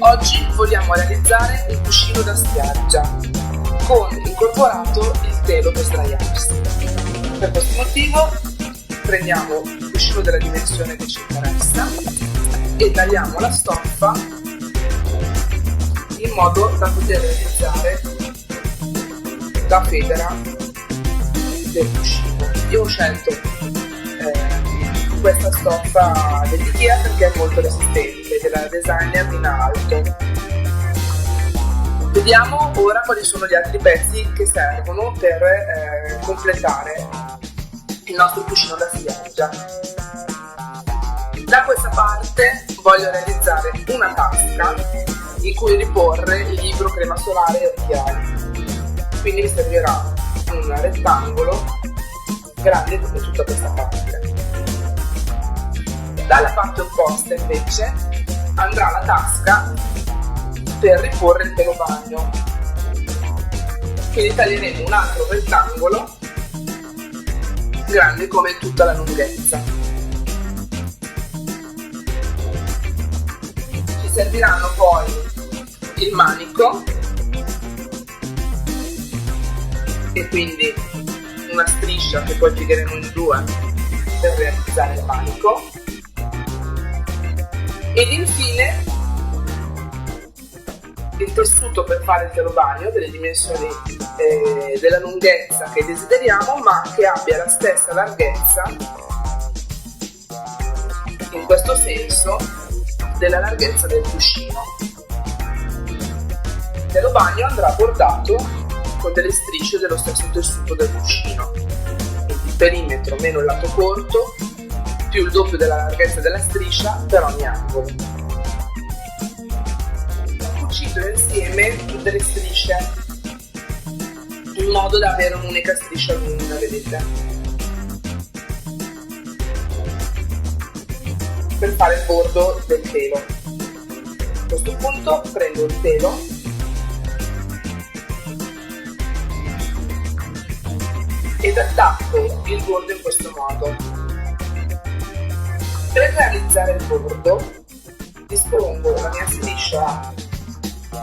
Oggi vogliamo realizzare un cuscino da spiaggia con incorporato il telo per sdraiarsi. Per questo motivo prendiamo il cuscino della dimensione che ci interessa e tagliamo la stoffa in modo da poter realizzare la federa del cuscino. Io ho scelto questa stoffa dell'Ikea perché è molto resistente, della designer Nina Alto. Vediamo ora quali sono gli altri pezzi che servono per completare il nostro cuscino da spiaggia. Da questa parte voglio realizzare una tasca in cui riporre il libro, crema solare e occhiali. Quindi mi servirà un rettangolo grande come tutta questa parte. Dalla parte opposta invece andrà la tasca per riporre il telo bagno. Quindi taglieremo un altro rettangolo grande come tutta la lunghezza. Ci serviranno poi il manico e quindi una striscia che poi piegheremo in due per realizzare il manico. Ed infine il tessuto per fare il telo bagno delle dimensioni della lunghezza che desideriamo, ma che abbia la stessa larghezza, in questo senso, della larghezza del cuscino. Il telo bagno andrà bordato con delle strisce dello stesso tessuto del cuscino, quindi il perimetro meno il lato corto più il doppio della larghezza della striscia per ogni angolo. Ho cucito insieme tutte le strisce in modo da avere un'unica striscia lunga, vedete? Per fare il bordo del telo. A questo punto prendo il telo ed attacco il bordo in questo modo. Per realizzare il bordo dispongo la mia striscia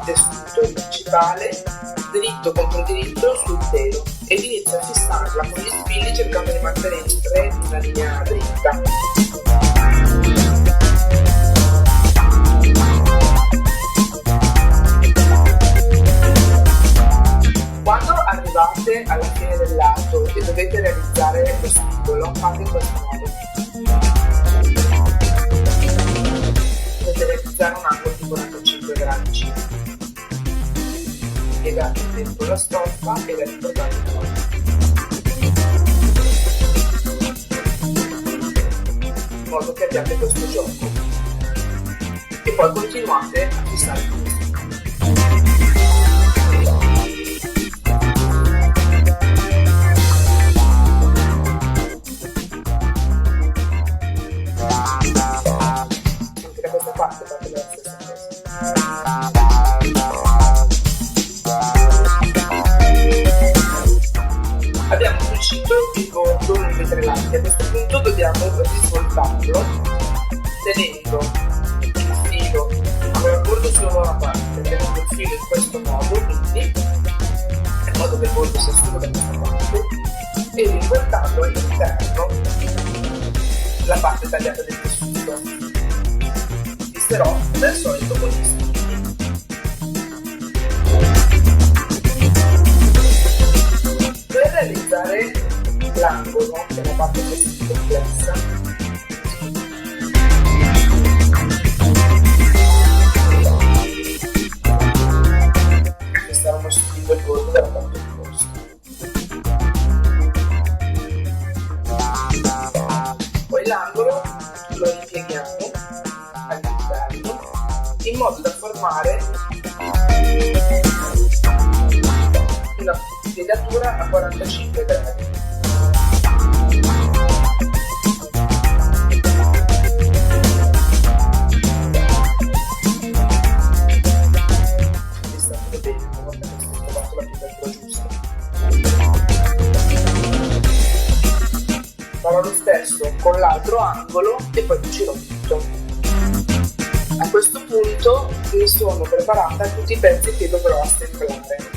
tessuto principale dritto contro dritto sul telo ed inizio a fissarla con gli spilli cercando di mantenere una linea dritta. Quando arrivate alla fine del lato e dovete realizzare lo spigolo, fate in questo modo. Dovete realizzare un angolo di 45 gradi circa. Piegate dentro la stoffa e la riportate in avanti. In modo che abbiate questo gioco. E poi continuate a fissare il pezzo. Abbiamo cucito il bordo lungo i 3 lati. A questo punto dobbiamo risvoltarlo tenendo il filo, allora il bordo solo da una parte, tenendo il filo in questo modo, quindi in modo che il bordo sia solo da questa parte, e risvoltando all'interno la parte tagliata del tessuto. Fisserò come al solito con gli spilli. Per realizzare l'angolo, che è la parte più complessa, staremo subito il bordo della parte opposta. Poi l'angolo lo ripieghiamo all'interno in modo da formare una piegatura a 45 gradi. con l'altro angolo e poi cucirò tutto. A questo punto mi sono preparata tutti i pezzi che dovrò assemblare.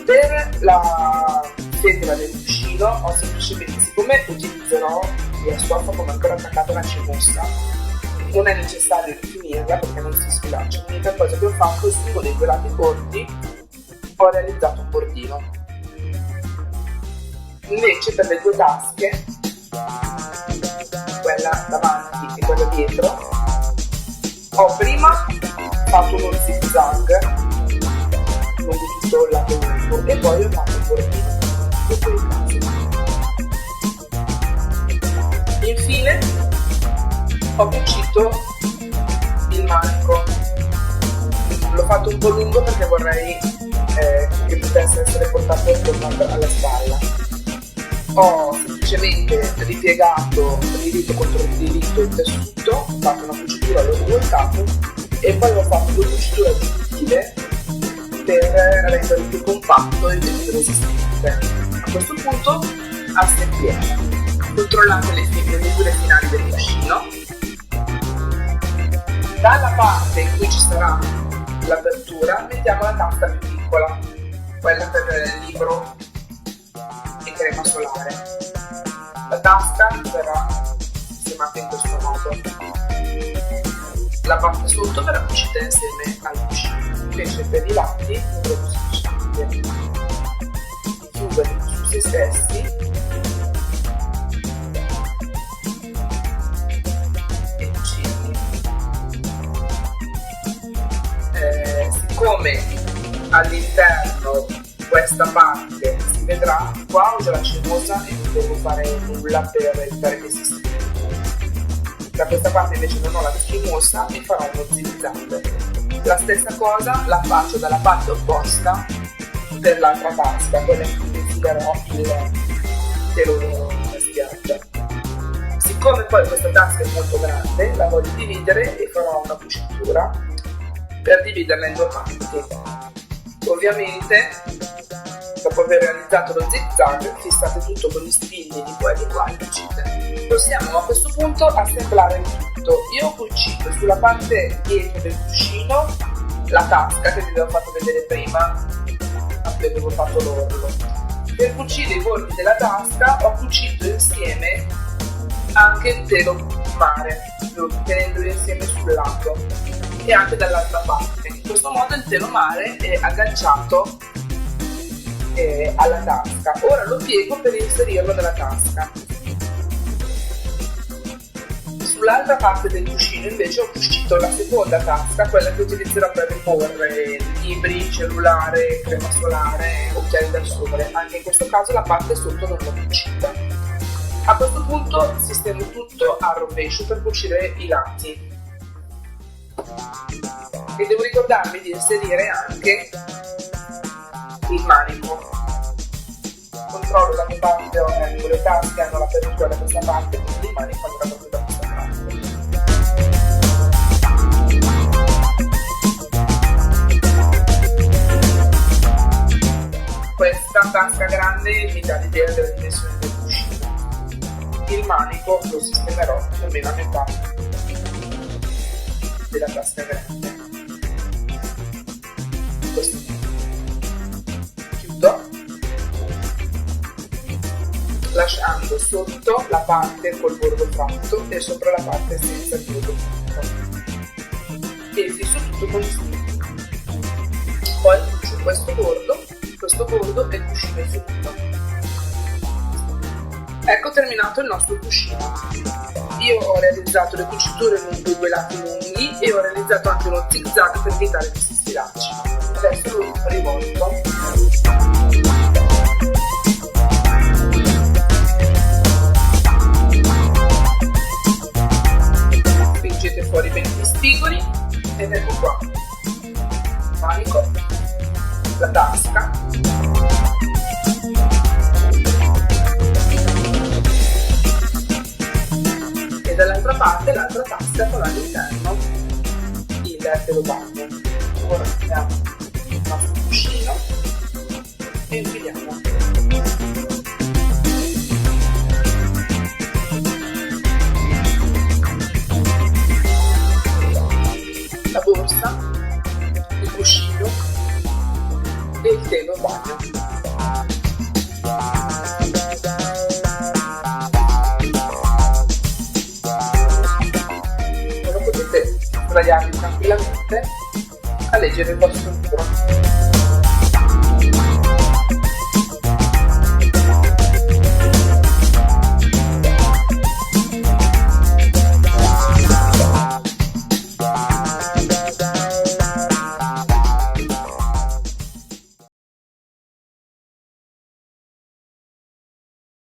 Per la federa del cuscino ho semplicemente, siccome utilizzerò la stoffa come ancora attaccata alla cimusta, non è necessario rifinirla perché non si sfilaccia. L'unica cosa che ho fatto è su dei due lati corti ho realizzato un bordino. Invece per le due tasche, quella davanti e quella dietro, ho prima fatto uno zigzag lungo tutto il lato lungo e poi ho fatto un bordino dopo il caso. Infine ho cucito il manico. L'ho fatto un po' lungo perché vorrei che potesse essere portato alla spalla. Ho semplicemente ripiegato rilito contro rilito il tessuto, ho fatto una cucitura lungo il capo e poi ho fatto due cuciture aggiuntive per renderlo più compatto e più resistente. A questo punto assembliamo, controllando le misure finali del cuscino. Dalla parte in cui ci sarà l'apertura mettiamo la tasca più piccola, quella per il libro e crema solare. La tasca verrà sistemata in questo modo. La parte sotto verrà cucita insieme al cuscino, invece per i lati dovremo semplicemente chiudere su se stessi e cucirli. Siccome all'interno questa parte si vedrà, qua ho già la cemosa e non devo fare nulla per evitare che si stringa. Da questa parte invece non ho la cemosa e farò uno zigzag. La stessa cosa la faccio dalla parte opposta per l'altra tasca, quella in cui infilerò il telo da spiaggia. Siccome poi questa tasca è molto grande, la voglio dividere e farò una cucitura per dividerla in due parti. Ovviamente, dopo aver realizzato lo zigzag, fissate tutto con gli spilli di qua e di qua e cucite. Possiamo a questo punto assemblare il tutto. Io ho cucito sulla parte dietro del cuscino la tasca che vi avevo fatto vedere prima, avevo fatto l'orlo. Per cucire i bordi della tasca ho cucito insieme anche il telo mare, tenendoli insieme sul lato e anche dall'altra parte. In questo modo il telo mare è agganciato alla tasca. Ora lo piego per inserirlo nella tasca. Sull'altra parte del cuscino invece ho cucito la seconda tasca, quella che utilizzerò per riporre libri, cellulare, crema solare, occhiali da sole. Anche in questo caso la parte sotto non l'ho cucita. A questo punto sistemo tutto a rovescio per cucire i lati. E devo ricordarmi di inserire anche il manico. Controllo da che parte ho le tasche hanno l'apertura da questa parte, quindi il manico andrà proprio da questa parte. Questa tasca grande mi dà l'idea della dimensione del cuscino. Il manico lo sistemerò più o meno a metà della tasca grande. Questo chiudo, lasciando sotto la parte col bordo fatto e sopra la parte senza il bordo fatto, e fisso tutto con gli spilli. Poi cucio questo bordo e il cuscino finito. Ecco terminato il nostro cuscino. Io ho realizzato le cuciture lungo i due lati lunghi e ho realizzato anche uno zigzag per evitare che si sfilacci. Adesso lo rivolto. Spingete fuori bene gli spigoli ed ecco qua. Manico, la tasca. E dall'altra parte l'altra tasca con all'interno il telo bagno. Ora mettiamo il nostro cuscino e infiliamo. tranquillamente a leggere il vostro